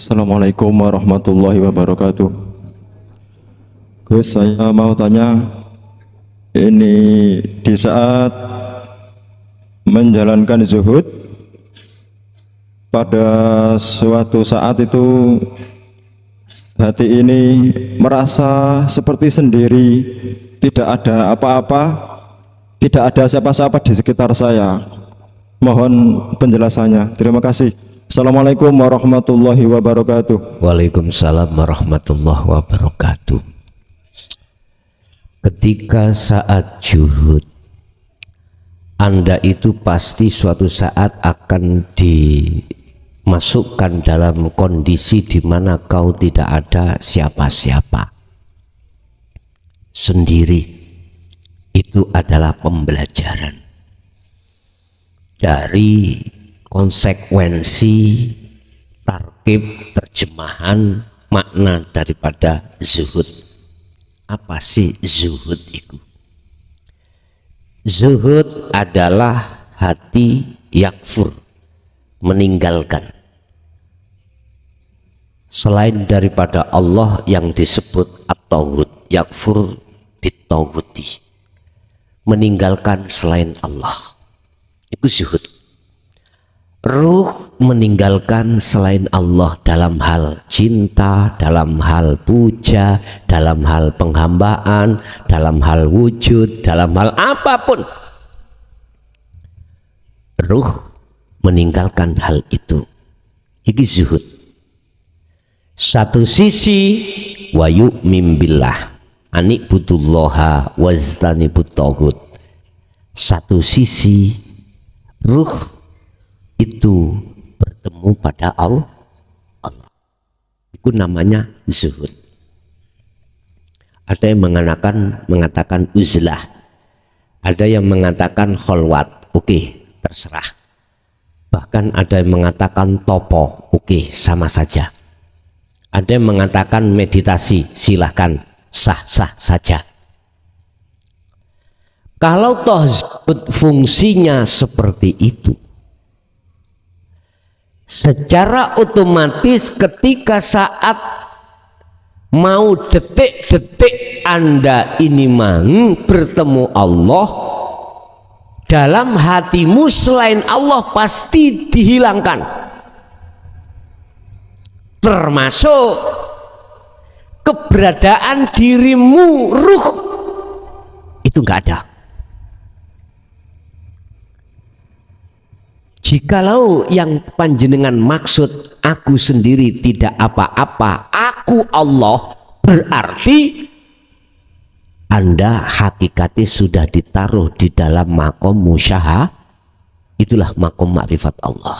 Assalamualaikum warahmatullahi wabarakatuh. Gus, saya mau tanya, ini di saat menjalankan zuhud, pada suatu saat itu hati ini merasa seperti sendiri, tidak ada apa-apa, tidak ada siapa-siapa di sekitar saya. Mohon penjelasannya. Terima kasih. Assalamualaikum warahmatullahi wabarakatuh. Waalaikumsalam warahmatullahi wabarakatuh. Ketika saat juhud, Anda itu pasti suatu saat akan dimasukkan dalam kondisi di mana kau tidak ada siapa-siapa, sendiri. Itu adalah pembelajaran dari konsekuensi tarkib terjemahan makna daripada zuhud. Apa sih zuhud itu? Zuhud adalah hati yakfur, meninggalkan selain daripada Allah yang disebut at-tauhid, yakfur bit-tauhidi, meninggalkan selain Allah. Itu zuhud. Ruh meninggalkan selain Allah dalam hal cinta, dalam hal puja, dalam hal penghambaan, dalam hal wujud, dalam hal apapun. Ruh meninggalkan hal itu. Ini zuhud. Satu sisi wa yu'min billah, ani'budullaha waztanibut taghut. Satu sisi ruh itu bertemu pada Allah. Itu namanya zuhud. Ada yang mengatakan uzlah, ada yang mengatakan kholwat. Oke, terserah. Bahkan ada yang mengatakan topo. Oke, sama saja. Ada yang mengatakan meditasi, silahkan, sah-sah saja. Kalau toh zuhud fungsinya seperti itu, secara otomatis ketika saat mau detik-detik Anda ini mau bertemu Allah, dalam hatimu selain Allah pasti dihilangkan, termasuk keberadaan dirimu, ruh itu nggak ada. Jikalau yang panjenengan maksud aku sendiri tidak apa-apa, aku Allah, berarti Anda hakikatnya sudah ditaruh di dalam makom musyahah. Itulah makom makrifat Allah.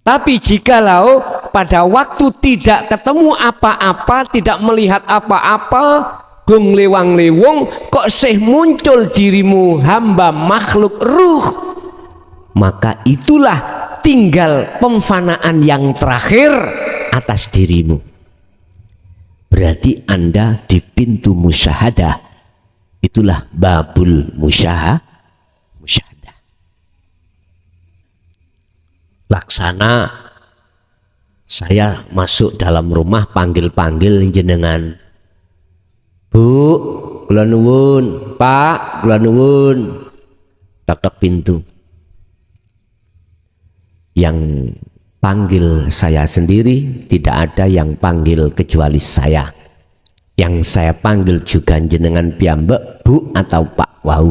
Tapi jikalau pada waktu tidak ketemu apa-apa, tidak melihat apa-apa, gong lewang-lewong, kok sih muncul dirimu hamba makhluk ruh, maka itulah tinggal pemfanaan yang terakhir atas dirimu. Berarti Anda di pintu musyahadah. Itulah babul musyahadah. Laksana saya masuk dalam rumah, panggil-panggil jenengan, Bu, kula nuwun, Pak, kula nuwun. Tok-tok pintu. Yang panggil saya sendiri, tidak ada yang panggil kecuali saya. Yang saya panggil juga jenengan piyambak, Bu atau Pak Wau.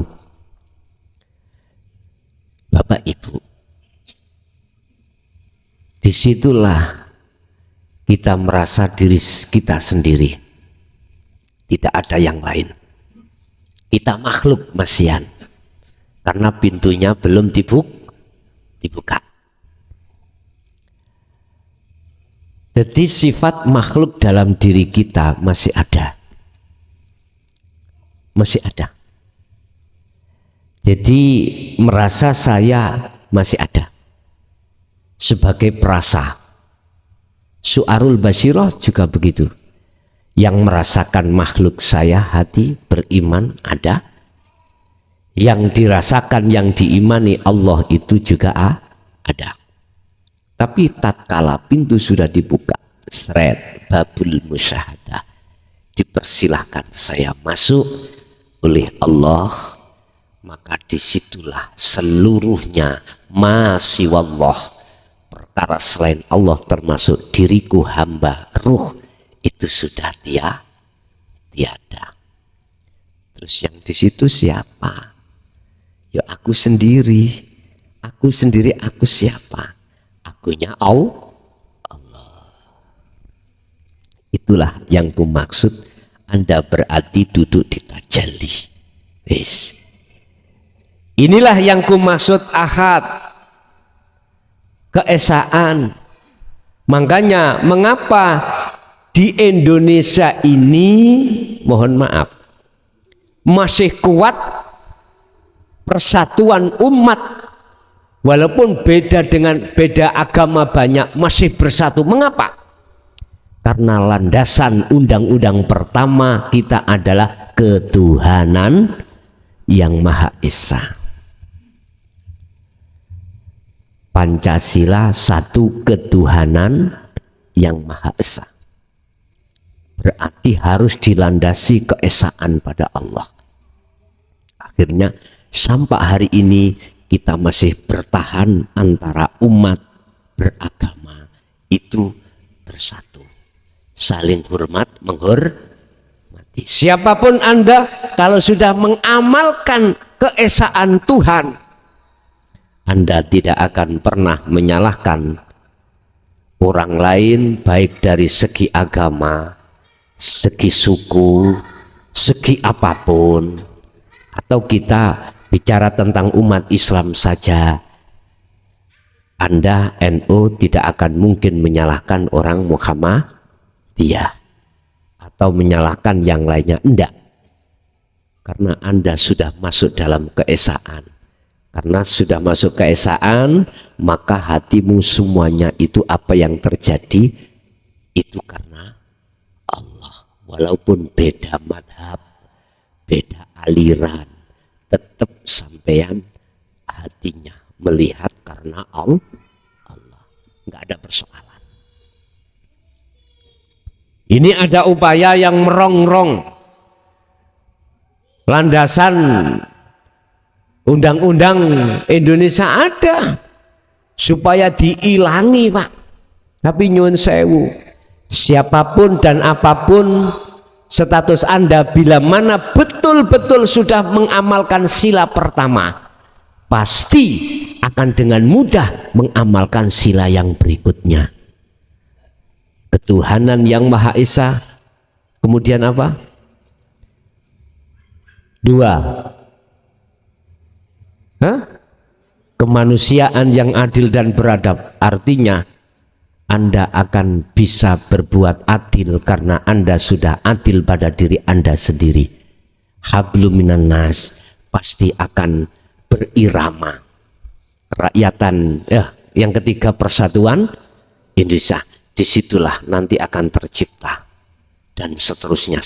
Bapak Ibu. Disitulah kita merasa diri kita sendiri. Tidak ada yang lain. Kita makhluk masihan, karena pintunya belum dibuka. Jadi sifat makhluk dalam diri kita masih ada. Masih ada. Jadi merasa saya masih ada. Sebagai perasa. Su'arul Basyirah juga begitu. Yang merasakan makhluk saya hati beriman ada, yang dirasakan yang diimani Allah itu juga ada. Tapi tatkala pintu sudah dibuka, seret babul musyahadah, dipersilahkan saya masuk oleh Allah, maka disitulah seluruhnya masih wallah, perkara selain Allah termasuk diriku hamba ruh itu sudah tiada. Terus yang di situ siapa? Ya aku sendiri, aku siapa? Akunya Allah. Itulah yang ku maksud, Anda berarti duduk di tajalli. Wis. Inilah yang ku maksud ahad, keesaan. Makanya mengapa di Indonesia ini, mohon maaf, masih kuat persatuan umat. Walaupun beda agama banyak, masih bersatu. Mengapa? Karena landasan undang-undang pertama kita adalah ketuhanan yang Maha Esa. Pancasila satu ketuhanan yang Maha Esa. Berarti harus dilandasi keesaan pada Allah. Akhirnya sampai hari ini kita masih bertahan antara umat beragama itu bersatu, saling hormat menghormati. Siapapun Anda, kalau sudah mengamalkan keesaan Tuhan, Anda tidak akan pernah menyalahkan orang lain, baik dari segi agama, segi suku, segi apapun. Atau kita bicara tentang umat Islam saja, Anda NU tidak akan mungkin menyalahkan orang Muhammadiyah atau menyalahkan yang lainnya, enggak. Karena Anda sudah masuk dalam keesaan. Karena sudah masuk keesaan, maka hatimu semuanya itu apa yang terjadi itu karena Allah. Walaupun beda madhab, beda aliran, tetap sampean hatinya melihat karena Allah, nggak ada persoalan. Ini ada upaya yang merongrong landasan undang-undang Indonesia ada supaya diilangi, Pak. Tapi nyuwun sewu, siapapun dan apapun status Anda, bila mana betul-betul sudah mengamalkan sila pertama, pasti akan dengan mudah mengamalkan sila yang berikutnya. Ketuhanan yang Maha Esa, kemudian apa? Dua, kemanusiaan yang adil dan beradab. Artinya Anda akan bisa berbuat adil karena Anda sudah adil pada diri Anda sendiri. Hablum minan nas, pasti akan berirama. Rakyatan, yang ketiga persatuan Indonesia. Disitulah nanti akan tercipta dan seterusnya.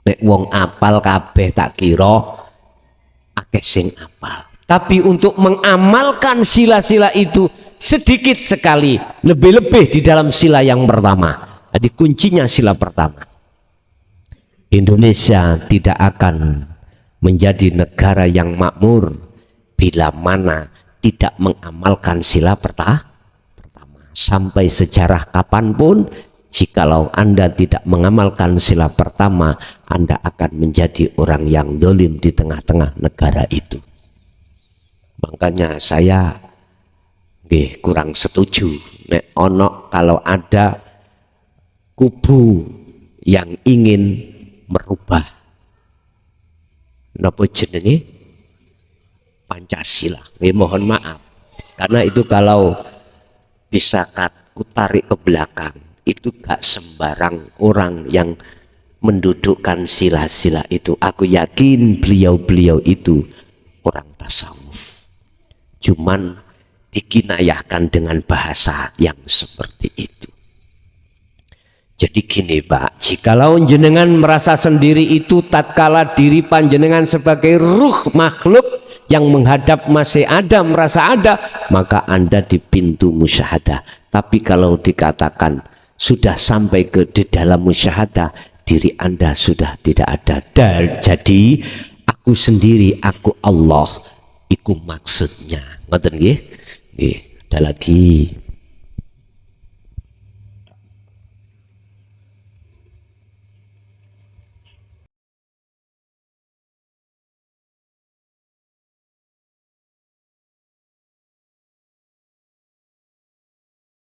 Nek wong apal kabeh tak kira akeh sing apal. Tapi untuk mengamalkan sila-sila itu sedikit sekali, lebih-lebih di dalam sila yang pertama. Jadi kuncinya sila pertama. Indonesia tidak akan menjadi negara yang makmur bila mana tidak mengamalkan sila pertama. Sampai sejarah kapanpun, jikalau Anda tidak mengamalkan sila pertama, Anda akan menjadi orang yang dolim di tengah-tengah negara itu. Makanya saya kurang setuju nek ono kalau ada kubu yang ingin merubah napa jenenge Pancasila. Mohon maaf, karena itu kalau bisa ku tarik ke belakang, itu gak sembarang orang yang mendudukkan sila-sila itu. Aku yakin beliau-beliau itu orang tasawuf, cuman dikinayahkan dengan bahasa yang seperti itu. Jadi gini Pak, jikalau jenengan merasa sendiri itu tatkala diri panjenengan sebagai ruh makhluk yang menghadap masih ada, merasa ada, maka Anda di pintu musyahadah. Tapi kalau dikatakan sudah sampai ke di dalam musyahadah, diri Anda sudah tidak ada. Dan jadi aku sendiri, aku Allah, itu maksudnya. Ngoten nggih? Nggih, ada lagi.